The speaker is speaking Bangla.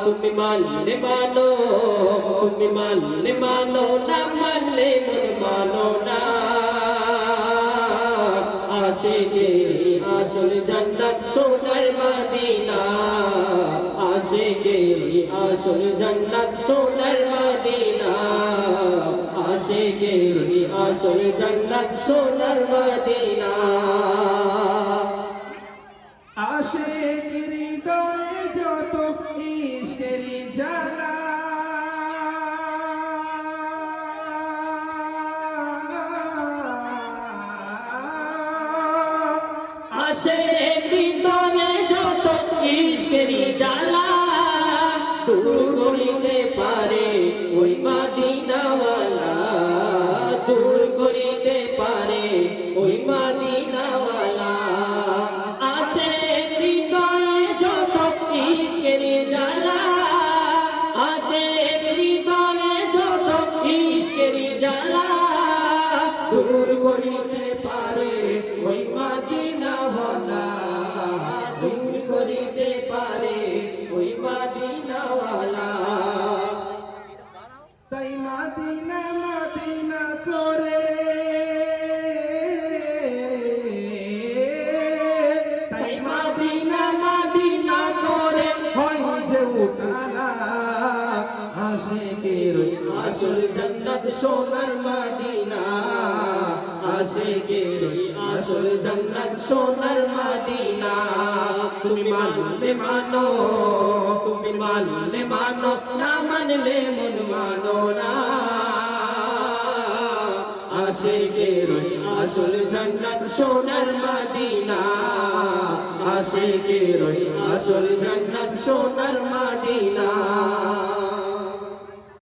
তুমি মানলে মানো, তুমি মানলে মানো, না মানলে মন মানো না। আশিকেরি আসল জান্নাত সোনার মদিনা, আশিকেরি আসল জান্নাত সোনার মদিনা, আশিকেরি আসল জান্নাত সোনার মদিনা। আশিক হৃদয়ে যত ইশকেরি জ্বালা, আশিক হৃদয়ে যত ইশকেরি জ্বালা, দূর করিতে পারে ওই মদিনাওয়ালা, দূর করিতে পারে ওই মদিনাওয়ালা। আশিক হৃদয়ে যত ইশকেরি জ্বালা, আশিক হৃদয়ে যত ইশকেরি জ্বালা, দূর করিতে পারে ওই মদিনাওয়ালা, দূর করিতে পারে ওই মদিনাওয়ালা। তাই মদিনা মদিনা করে, তাই মদিনা মদিনা করে হয় যে উতালা। আশিকের আসল জান্নাত সোনার মদিনা, আশিকের আসল জান্নাত সোনার মদিনা। তুমি মানলে মানো, তুমি মানলে মানো, না মানলে মন মানো না। আশিকের আসল জান্নাত সোনার মদিনা, আশিকের আসল জান্নাত সোনার মদিনা।